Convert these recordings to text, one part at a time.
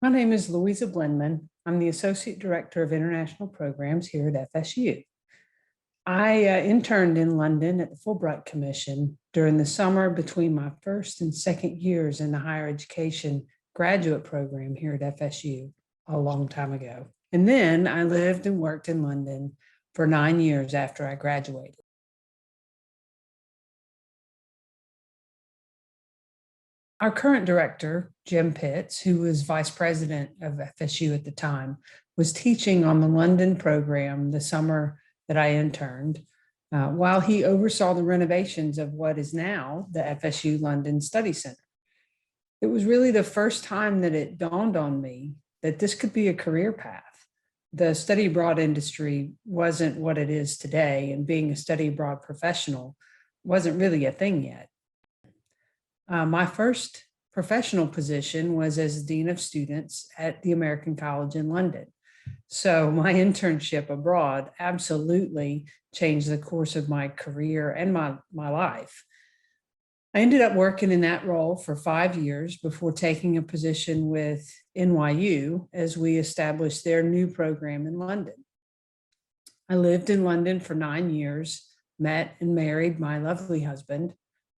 My name is Louisa Blenman. I'm the Associate Director of International Programs here at FSU. I interned in London at the Fulbright Commission during the summer between my first and second years in the higher education graduate program here at FSU a long time ago. And then I lived and worked in London for 9 years after I graduated. Our current director, Jim Pitts, who was vice president of FSU at the time, was teaching on the London program the summer that I interned, while he oversaw the renovations of what is now the FSU London Study Center. It was really the first time that it dawned on me that this could be a career path. The study abroad industry wasn't what it is today, and being a study abroad professional wasn't really a thing yet. My first professional position was as Dean of Students at the American College in London. So my internship abroad absolutely changed the course of my career and my life. I ended up working in that role for 5 years before taking a position with NYU as we established their new program in London. I lived in London for 9 years, met and married my lovely husband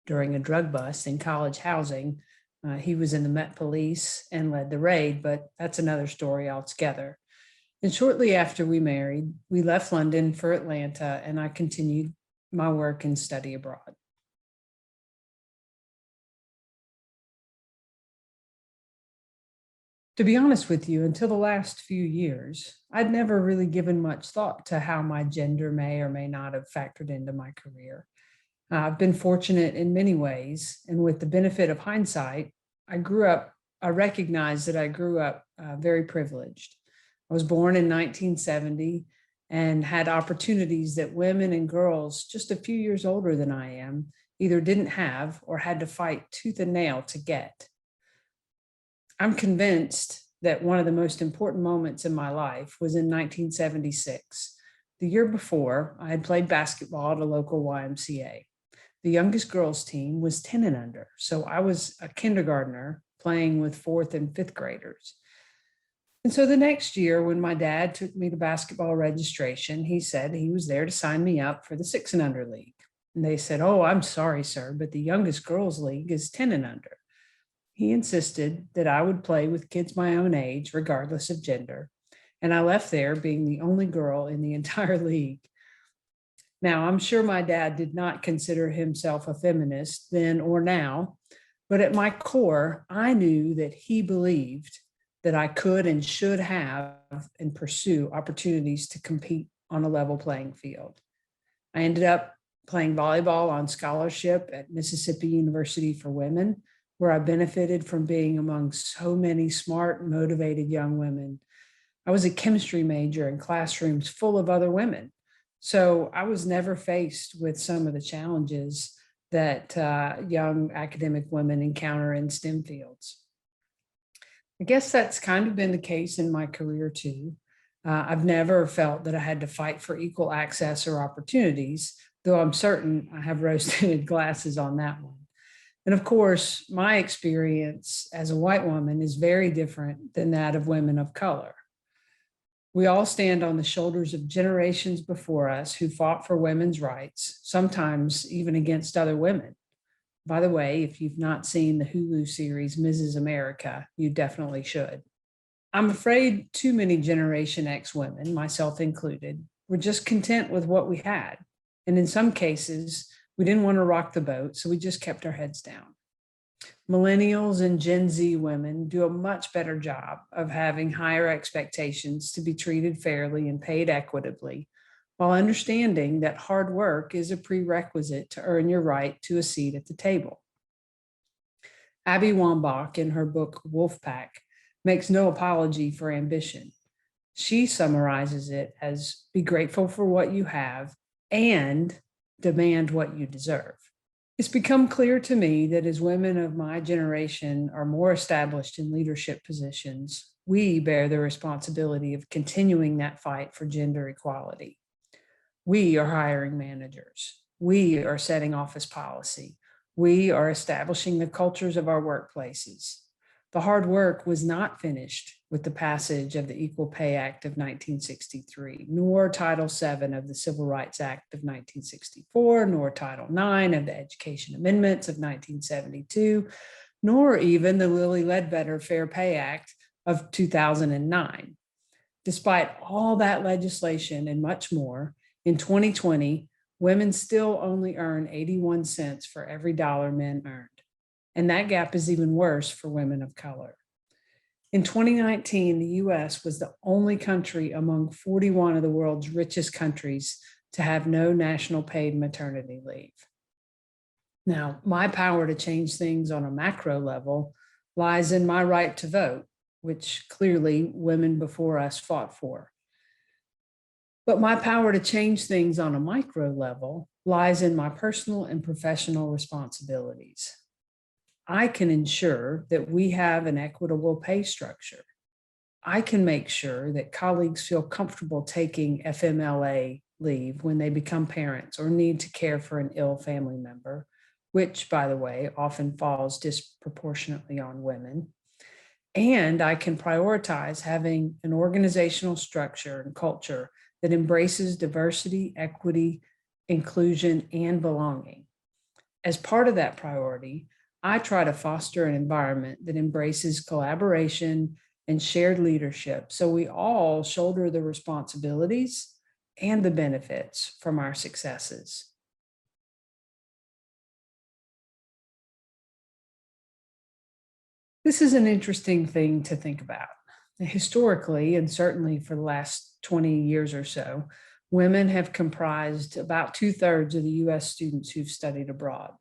during a drug bust in college housing. He was in the Met Police and led the raid, but that's another story altogether. And shortly after we married, we left London for Atlanta, and I continued my work and study abroad. To be honest with you, until the last few years, I'd never really given much thought to how my gender may or may not have factored into my career. I've been fortunate in many ways, and with the benefit of hindsight, I recognized that I grew up very privileged. I was born in 1970 and had opportunities that women and girls just a few years older than I am either didn't have or had to fight tooth and nail to get. I'm convinced that one of the most important moments in my life was in 1976. The year before, I had played basketball at a local YMCA. The youngest girls team was 10 and under, so I was a kindergartner playing with fourth and fifth graders. And so the next year, when my dad took me to basketball registration, he said he was there to sign me up for the 6 and under league. And they said, "Oh, I'm sorry, sir, but the youngest girls league is 10 and under." He insisted that I would play with kids my own age, regardless of gender. And I left there being the only girl in the entire league. Now, I'm sure my dad did not consider himself a feminist then or now, but at my core, I knew that he believed that I could and should have and pursue opportunities to compete on a level playing field. I ended up playing volleyball on scholarship at Mississippi University for Women, where I benefited from being among so many smart, motivated young women. I was a chemistry major in classrooms full of other women. So I was never faced with some of the challenges that young academic women encounter in STEM fields. I guess that's kind of been the case in my career too. I've never felt that I had to fight for equal access or opportunities, though I'm certain I have rose-tinted glasses on that one. And of course, my experience as a white woman is very different than that of women of color. We all stand on the shoulders of generations before us who fought for women's rights, sometimes even against other women. By the way, if you've not seen the Hulu series Mrs. America, you definitely should. I'm afraid too many Generation X women, myself included, were just content with what we had. And in some cases, we didn't want to rock the boat, so we just kept our heads down. Millennials and Gen Z women do a much better job of having higher expectations to be treated fairly and paid equitably, while understanding that hard work is a prerequisite to earn your right to a seat at the table. Abby Wambach, in her book Wolfpack, makes no apology for ambition. She summarizes it as be grateful for what you have and demand what you deserve. It's become clear to me that as women of my generation are more established in leadership positions, we bear the responsibility of continuing that fight for gender equality. We are hiring managers. We are setting office policy. We are establishing the cultures of our workplaces. The hard work was not finished with the passage of the Equal Pay Act of 1963, nor Title VII of the Civil Rights Act of 1964, nor Title IX of the Education Amendments of 1972, nor even the Lilly Ledbetter Fair Pay Act of 2009. Despite all that legislation and much more, in 2020, women still only earn 81 cents for every dollar men earned. And that gap is even worse for women of color. In 2019, the US was the only country among 41 of the world's richest countries to have no national paid maternity leave. Now, my power to change things on a macro level lies in my right to vote, which clearly women before us fought for. But my power to change things on a micro level lies in my personal and professional responsibilities. I can ensure that we have an equitable pay structure. I can make sure that colleagues feel comfortable taking FMLA leave when they become parents or need to care for an ill family member, which, by the way, often falls disproportionately on women. And I can prioritize having an organizational structure and culture that embraces diversity, equity, inclusion, and belonging. As part of that priority, I try to foster an environment that embraces collaboration and shared leadership so we all shoulder the responsibilities and the benefits from our successes. This is an interesting thing to think about. Historically, and certainly for the last 20 years or so, women have comprised about 2/3 of the US students who've studied abroad.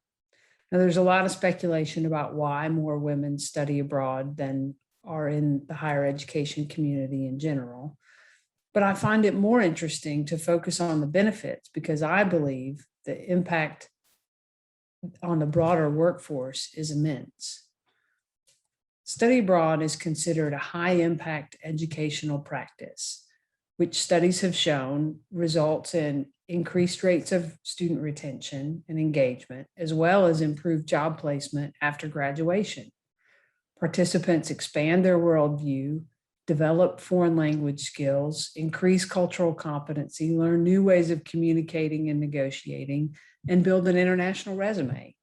Now, there's a lot of speculation about why more women study abroad than are in the higher education community in general. But I find it more interesting to focus on the benefits because I believe the impact on the broader workforce is immense. Study abroad is considered a high impact educational practice, which studies have shown results in increased rates of student retention and engagement, as well as improved job placement after graduation. Participants expand their worldview, develop foreign language skills, increase cultural competency, learn new ways of communicating and negotiating, and build an international resume.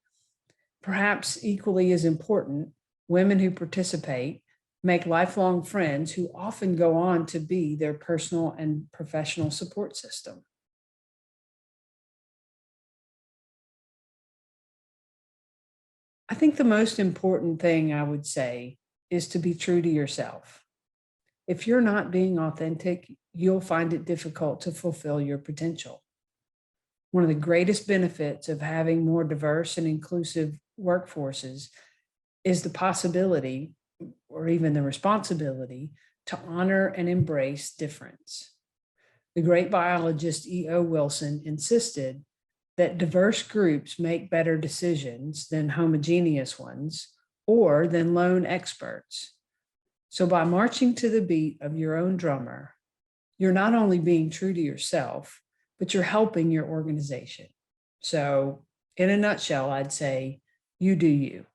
Perhaps equally as important, women who participate make lifelong friends who often go on to be their personal and professional support system. I think the most important thing I would say is to be true to yourself. If you're not being authentic, you'll find it difficult to fulfill your potential. One of the greatest benefits of having more diverse and inclusive workforces is the possibility, or even the responsibility, to honor and embrace difference. The great biologist E.O. Wilson insisted that diverse groups make better decisions than homogeneous ones or than lone experts. So by marching to the beat of your own drummer, you're not only being true to yourself, but you're helping your organization. So in a nutshell, I'd say, you do you.